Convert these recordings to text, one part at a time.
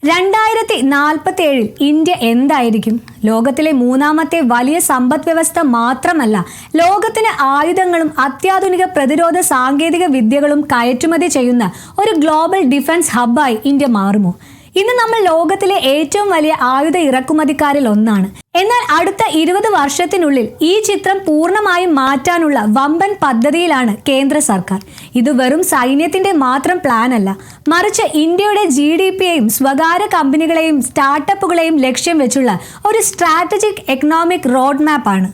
2047 India എന്തായിരിക്കും? ലോകത്തിലെ മൂന്നാമത്തെ വലിയ സമ്പദ് വ്യവസ്ഥ മാത്രമല്ല, ലോകത്തിന് ആയുധങ്ങളും അത്യാധുനിക പ്രതിരോധ സാങ്കേതിക വിദ്യകളും കയറ്റുമതി ചെയ്യുന്ന ഒരു ഗ്ലോബൽ ഡിഫൻസ് ഹബ്ബായി ഇന്ത്യ മാറുമോ? ഇന്ന് നമ്മൾ ലോകത്തിലെ ഏറ്റവും വലിയ ആയുധ ഇറക്കുമതിക്കാരിൽ ഒന്നാണ്. എന്നാൽ അടുത്ത 20 വർഷത്തിനുള്ളിൽ ഈ ചിത്രം പൂർണ്ണമായും മാറ്റാനുള്ള വമ്പൻ പദ്ധതിയിലാണ് കേന്ദ്ര സർക്കാർ. ഇത് വെറും സൈന്യത്തിന്റെ മാത്രം പ്ലാൻ അല്ല, മറിച്ച് ഇന്ത്യയുടെ GDPയെയും സ്വകാര്യ കമ്പനികളെയും സ്റ്റാർട്ടപ്പുകളെയും ലക്ഷ്യം വെച്ചുള്ള ഒരു സ്ട്രാറ്റജിക് എക്കണോമിക് റോഡ് മാപ്പ് ആണ്.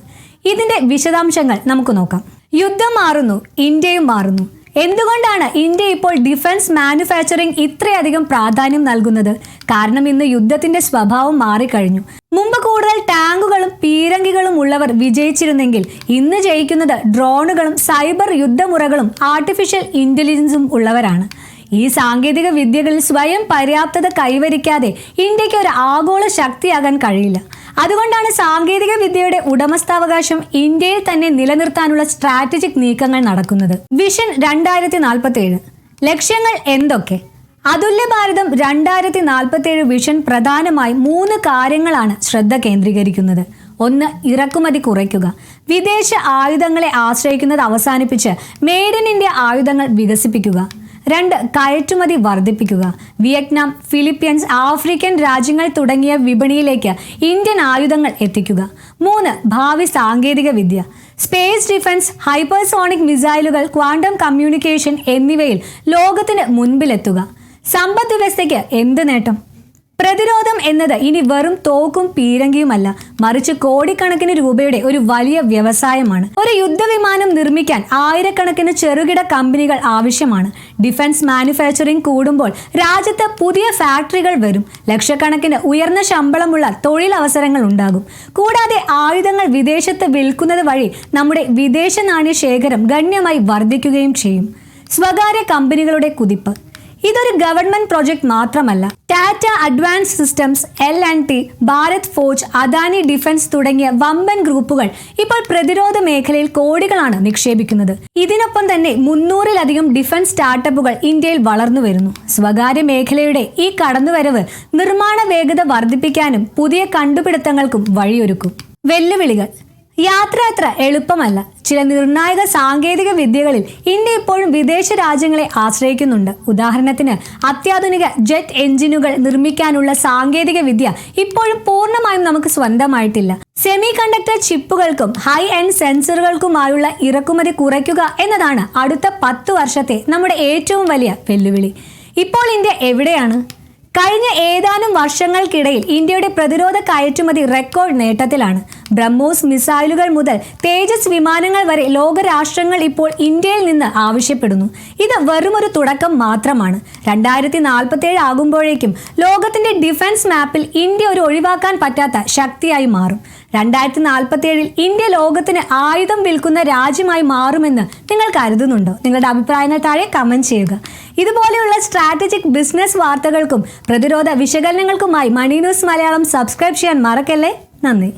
ഇതിന്റെ വിശദാംശങ്ങൾ നമുക്ക് നോക്കാം. യുദ്ധം മാറുന്നു, ഇന്ത്യയും മാറുന്നു. എന്തുകൊണ്ടാണ് ഇന്ത്യ ഇപ്പോൾ ഡിഫൻസ് മാനുഫാക്ചറിംഗ് ഇത്രയധികം പ്രാധാന്യം നൽകുന്നത്? കാരണം ഇന്ന് യുദ്ധത്തിന്റെ സ്വഭാവം മാറിക്കഴിഞ്ഞു. മുമ്പ് കൂടുതൽ ടാങ്കുകളും പീരങ്കികളും ഉള്ളവർ വിജയിച്ചിരുന്നെങ്കിൽ ഇന്ന് ജയിക്കുന്നത് ഡ്രോണുകളും സൈബർ യുദ്ധമുറകളും ആർട്ടിഫിഷ്യൽ ഇന്റലിജൻസും ഉള്ളവരാണ്. ഈ സാങ്കേതിക വിദ്യകളിൽ സ്വയം പര്യാപ്തത കൈവരിക്കാതെ ഇന്ത്യക്ക് ഒരു ആഗോള ശക്തിയാകാൻ കഴിയില്ല. അതുകൊണ്ടാണ് സാങ്കേതിക വിദ്യയുടെ ഉടമസ്ഥാവകാശം ഇന്ത്യയിൽ തന്നെ നിലനിർത്താനുള്ള സ്ട്രാറ്റജിക് നീക്കങ്ങൾ നടക്കുന്നത്. വിഷൻ 2047 ലക്ഷ്യങ്ങൾ എന്തൊക്കെ? അതുല്യ ഭാരതം 2047 വിഷൻ പ്രധാനമായും 3 കാര്യങ്ങളാണ് ശ്രദ്ധ കേന്ദ്രീകരിക്കുന്നത്. 1. ഇറക്കുമതി കുറയ്ക്കുക. വിദേശ ആയുധങ്ങളെ ആശ്രയിക്കുന്നത് അവസാനിപ്പിച്ച് മെയ്ഡ് ഇൻ ഇന്ത്യ ആയുധങ്ങൾ വികസിപ്പിക്കുക. 2. കയറ്റുമതി വർദ്ധിപ്പിക്കുക. വിയറ്റ്നാം, ഫിലിപ്പീൻസ്, ആഫ്രിക്കൻ രാജ്യങ്ങൾ തുടങ്ങിയ വിപണിയിലേക്ക് ഇന്ത്യൻ ആയുധങ്ങൾ എത്തിക്കുക. 3. ഭാവി സാങ്കേതിക വിദ്യ. സ്പേസ് ഡിഫൻസ്, ഹൈപ്പർസോണിക് മിസൈലുകൾ, ക്വാണ്ടം കമ്മ്യൂണിക്കേഷൻ എന്നിവയിൽ ലോകത്തിന് മുൻപിലെത്തുക. സമ്പദ് വ്യവസ്ഥയ്ക്ക് എന്ത് നേട്ടം? പ്രതിരോധം എന്നത് ഇനി വെറും തോക്കും പീരങ്കിയുമല്ല, മറിച്ച് കോടിക്കണക്കിന് രൂപയുടെ ഒരു വലിയ വ്യവസായമാണ്. ഒരു യുദ്ധവിമാനം നിർമ്മിക്കാൻ ആയിരക്കണക്കിന് ചെറുകിട കമ്പനികൾ ആവശ്യമാണ്. ഡിഫൻസ് മാനുഫാക്ചറിംഗ് കൂടുമ്പോൾ രാജ്യത്ത് പുതിയ ഫാക്ടറികൾ വരും. ലക്ഷക്കണക്കിന് ഉയർന്ന ശമ്പളമുള്ള തൊഴിലവസരങ്ങൾ ഉണ്ടാകും. കൂടാതെ ആയുധങ്ങൾ വിദേശത്ത് വിൽക്കുന്നത് വഴി നമ്മുടെ വിദേശ നാണ്യ ശേഖരം ഗണ്യമായി വർദ്ധിക്കുകയും ചെയ്യും. സ്വകാര്യ കമ്പനികളുടെ കുതിപ്പ്. ഇതൊരു ഗവൺമെന്റ് പ്രോജക്റ്റ് മാത്രമല്ല. Tata advance systems, L&T, Bharat forge, Adani defence തുടങ്ങിയ വമ്പൻ ഗ്രൂപ്പുകൾ ഇപ്പോൾ പ്രതിരോധ മേഖലയിൽ കോടികളാണ് നിക്ഷേപിക്കുന്നത്. ഇതിനൊപ്പം തന്നെ 300-ലധികം ഡിഫൻസ് സ്റ്റാർട്ടപ്പുകൾ ഇന്ത്യയിൽ വളർന്നു വരുന്നു. സ്വകാര്യ മേഖലയുടെ ഈ കടന്നുവരവ് നിർമ്മാണ വേഗത വർദ്ധിപ്പിക്കാനും പുതിയ കണ്ടുപിടുത്തങ്ങൾക്കും വഴിയൊരുക്കും. വെല്ലുവിളികൾ. യാത്ര അത്ര എളുപ്പമല്ല. ചില നിർണായക സാങ്കേതിക വിദ്യകളിൽ ഇന്ത്യ ഇപ്പോഴും വിദേശ രാജ്യങ്ങളെ ആശ്രയിക്കുന്നുണ്ട്. ഉദാഹരണത്തിന് അത്യാധുനിക ജെറ്റ് എഞ്ചിനുകൾ നിർമ്മിക്കാനുള്ള സാങ്കേതിക വിദ്യ ഇപ്പോഴും പൂർണ്ണമായും നമുക്ക് സ്വന്തമായിട്ടില്ല. സെമി കണ്ടക്ടർ ചിപ്പുകൾക്കും ഹൈ എൻഡ് സെൻസറുകൾക്കുമായുള്ള ഇറക്കുമതി കുറയ്ക്കുക എന്നതാണ് അടുത്ത 10 വർഷത്തെ നമ്മുടെ ഏറ്റവും വലിയ വെല്ലുവിളി. ഇപ്പോൾ ഇന്ത്യ എവിടെയാണ്? കഴിഞ്ഞ ഏതാനും വർഷങ്ങൾക്കിടയിൽ ഇന്ത്യയുടെ പ്രതിരോധ കയറ്റുമതി റെക്കോർഡ് നേട്ടത്തിലാണ്. ബ്രഹ്മോസ് മിസൈലുകൾ മുതൽ തേജസ് വിമാനങ്ങൾ വരെ ലോകരാഷ്ട്രങ്ങൾ ഇപ്പോൾ ഇന്ത്യയിൽ നിന്ന് ആവശ്യപ്പെടുന്നു. ഇത് വെറുമൊരു തുടക്കം മാത്രമാണ്. 2047 ആകുമ്പോഴേക്കും ലോകത്തിന്റെ ഡിഫൻസ് മാപ്പിൽ ഇന്ത്യ ഒരു ഒഴിവാക്കാൻ പറ്റാത്ത ശക്തിയായി മാറും. 2047 ഇന്ത്യ ലോകത്തിന് ആയുധം വിൽക്കുന്ന രാജ്യമായി മാറുമെന്ന് നിങ്ങൾ കരുതുന്നുണ്ടോ? നിങ്ങളുടെ അഭിപ്രായങ്ങൾ താഴെ കമന്റ് ചെയ്യുക. ഇതുപോലെയുള്ള സ്ട്രാറ്റജിക് ബിസിനസ് വാർത്തകൾക്കും പ്രതിരോധ വിശകലനങ്ങൾക്കുമായി മണി ന്യൂസ് മലയാളം സബ്സ്ക്രൈബ് ചെയ്യാൻ മറക്കല്ലേ. നന്ദി.